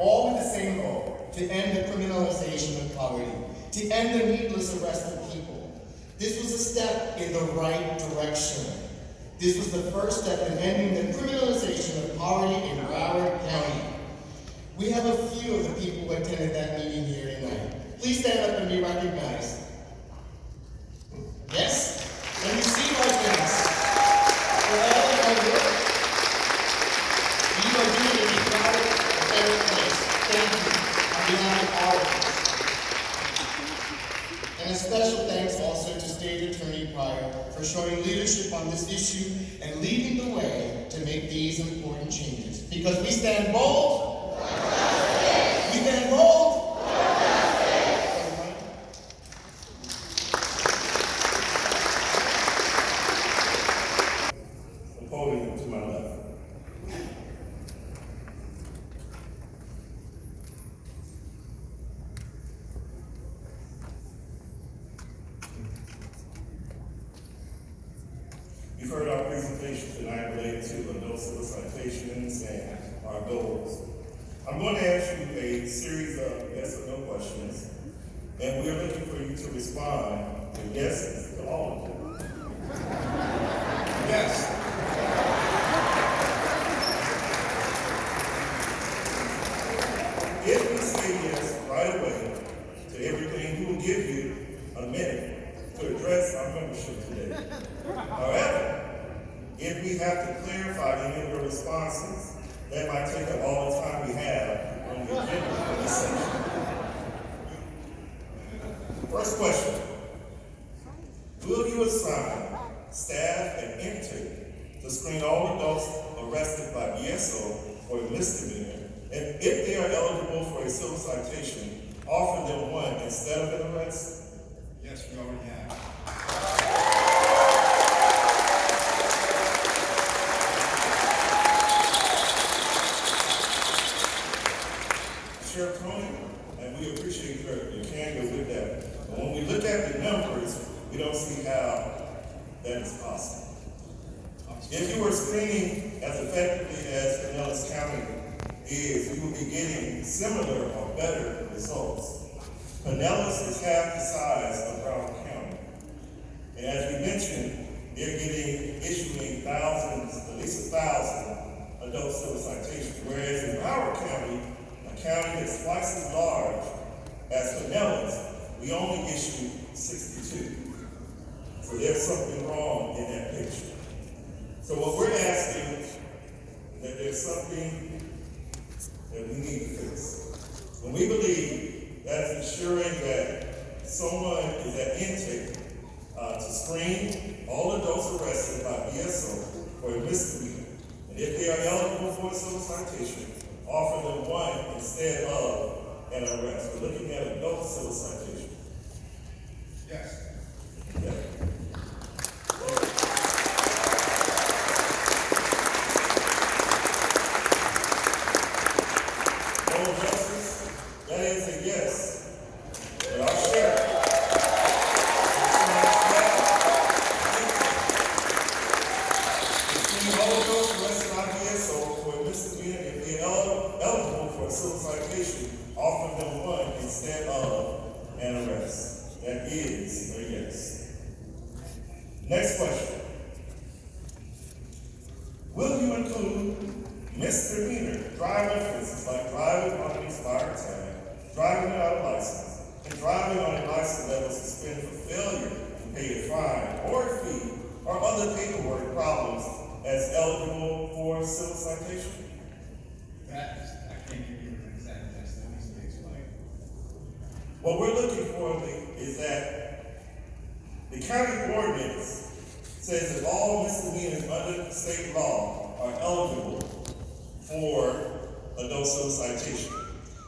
all with the same goal: to end the criminalization of poverty, to end the needless arrest of people. This was a step in the right direction. This was the first step in ending the criminalization of poverty in Broward County. We have a few of the people who attended that meeting here tonight. Please stand up and be recognized. Yes? Let me see right now. For all of our work, you are doing it in Broward, a better place. Thank you on behalf of all of us. And a special thanks also to State Attorney Pryor for showing leadership on this issue and leading the way to make these important changes. Because we stand bold. We stand bold. The podium to my left. You've heard our presentation tonight related to adult civil citations and our goals. I'm going to ask you a series of yes or no questions, and we're looking for you to respond with yeses to all of them. Yes. If you say yes right away to everything, we will give you a minute to address our membership today. However, if we have to clarify any of your responses, that might take up all the time we have on the agenda for this session. First question. Will you assign staff and intake to screen all adults arrested by BSO for a misdemeanor, and if they are eligible for a civil citation, offer them one instead of an arrest? Yes, we already have. Sheriff Tony, and we appreciate your candor with that. But when we look at the numbers, we don't see how that is possible. If you were screening as effectively as Pinellas County is, we will be getting similar or better results. Pinellas is half the size of Broward County. And as we mentioned, they're issuing thousands, at least 1,000 adult civil citations, whereas in Broward County, a county that's twice as large as Pinellas, we only issue 62. So there's something wrong in that picture. So what we're asking is that there's something that we need to fix. When we believe that is ensuring that someone is at intake to screen all adults arrested by BSO for a misdemeanor, and if they are eligible for a civil citation, offer them one instead of an arrest. We're looking at adult civil citation. Yes. Yeah. Moral justice, that is a yes. But our sheriff, all adults arrested by BSO for a misdemeanor, if they are eligible for a civil citation, offer them one instead of an arrest. That is a yes. Next question. Will you include misdemeanor driving offenses like driving on an expired tag, driving without a license, and driving on a license that was suspended for failure to pay a fine or a fee or other paperwork problems as eligible for civil citation? That is, I can't give you an exact answer. That needs to be explained. What we're looking for is that the county ordinance says that all misdemeanors under the state law are eligible for adult civil citation.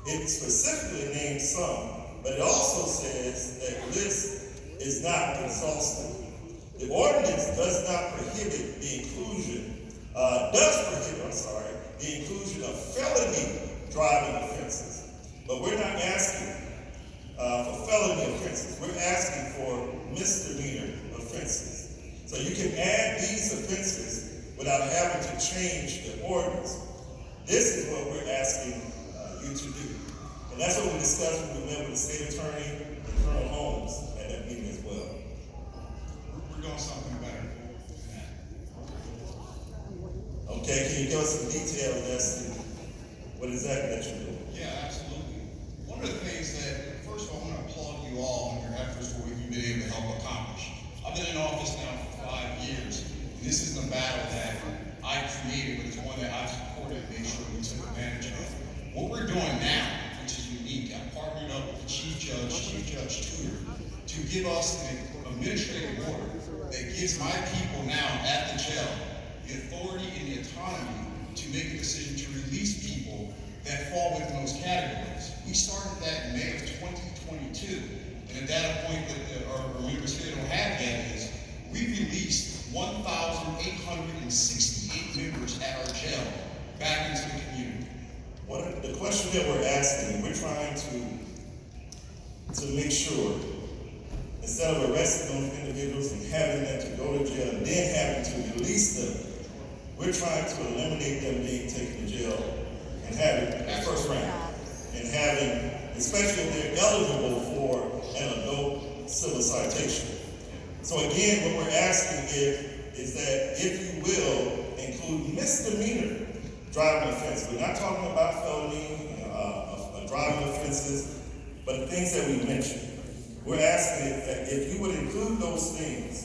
It specifically names some, but it also says that the list is not exhaustive. The ordinance does not prohibit the inclusion, the inclusion of felony driving offenses. But we're not asking for felony offenses. We're asking for misdemeanor offenses. So you can add these offenses without having to change the ordinance. This is what we're asking you to discussed, we met with the state attorney and Colonel Holmes at that meeting as well. We're doing something better than that. Okay, can you give us some details as to what exactly that you're doing? Yeah, absolutely. One of the things that, first of all, I want to applaud you all on your efforts for what you've been able to help accomplish. I've been in office now for 5 years, and this isn't a battle that I created, but it's one that I've supported and made sure we took advantage of. What we're doing now, which is unique, I partnered up with the Chief Judge Tudor, to give us an administrative order that gives my people now at the jail the authority and the autonomy to make a decision to release people that fall within those categories. We started that in May of 2022, and a data point that our members here don't have yet is we released 1,868 members at our jail back into the community. The question that we're asking, we're trying to make sure, instead of arresting those individuals and having them to go to jail and then having to release them, we're trying to eliminate them being taken to jail and having the first round. And having, especially if they're eligible for an adult civil citation. So again, what we're asking is that if you will include misdemeanor driving offense. We're not talking about felony, driving offenses, but the things that we mentioned. We're asking that if you would include those things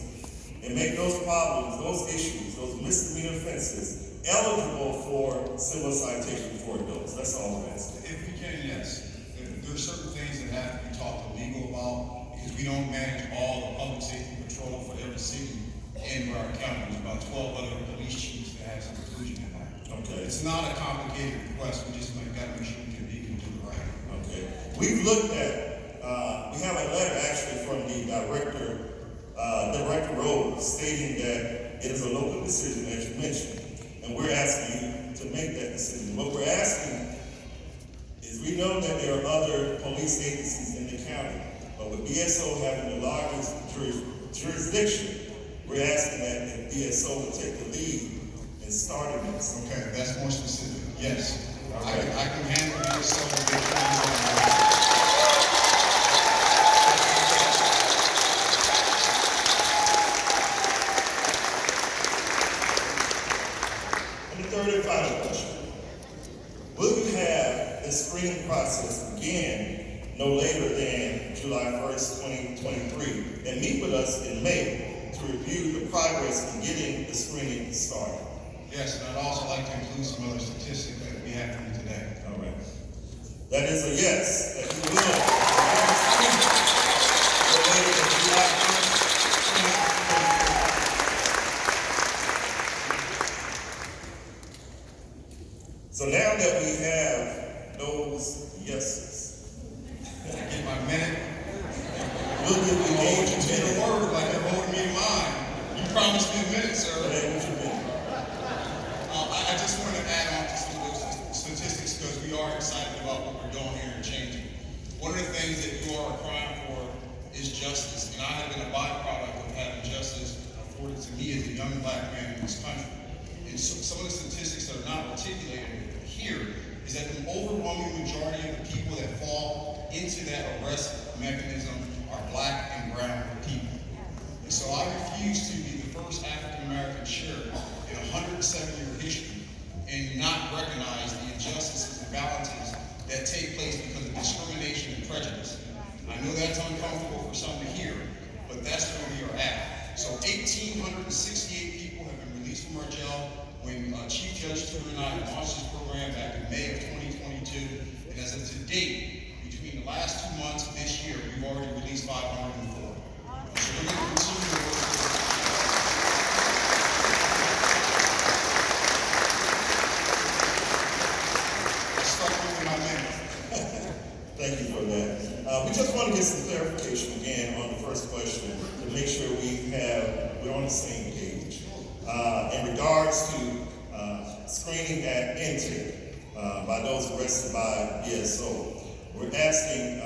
and make those problems, those issues, those misdemeanor offenses eligible for civil citation for adults. That's all I'm asking. If we can, yes. There are certain things that have to be talked to legal about because we don't manage all the public safety patrol for every city in our county. There's about 12 other police chiefs that have some inclusion in that. Okay. It's not a complicated request. We just got to make sure we can do it right. Okay. We've looked at, we have a letter actually from the Director Rhodes stating that it is a local decision, as you mentioned, and we're asking you to make that decision. What we're asking is we know that there are other police agencies in the county, but with BSO having the largest jurisdiction, we're asking that if BSO would take the lead in starting this. Okay, that's more specific. Yes. Okay. I can handle this. And the third and final question. Will you have the screening process begin no later than July 1st, 2023, and meet with us in May to review the progress in getting the screening started? Yes, and I'd also like to include some other statistics that we have for you today. All right. That is a yes, that you will. No later than July 1st, 2023. So now that we have those yeses, Get my minute. we'll give you I want age you to and take a minute. word like you're holding me in mind. You promised me a minute, sir. Go ahead with your minute. I just want to add on to some of those statistics because we are excited about what we're doing here and changing. One of the things that you are crying for is justice, and I have been a byproduct of having justice afforded to me as a young black man in this country. And so, some of the statistics that are not articulated here is that the overwhelming majority of the people that fall into that arrest mechanism are black and brown people. And so I refuse to be the first African American sheriff in a 107-year history and not recognize the injustices and imbalances that take place because of discrimination and prejudice. I know that's uncomfortable for some to hear, but that's where we are at. So 1,868 people have been released from our jail when Chief Judge Tudor and I launched this program back in May of 2022. And as of today, between the last 2 months of this year, we've already released 504. So we're going to continue to work with Thank you for that. We just want to get some clarification again on the first question to make sure we're on the same page. In regards to screening at intake by those arrested by BSO, we're asking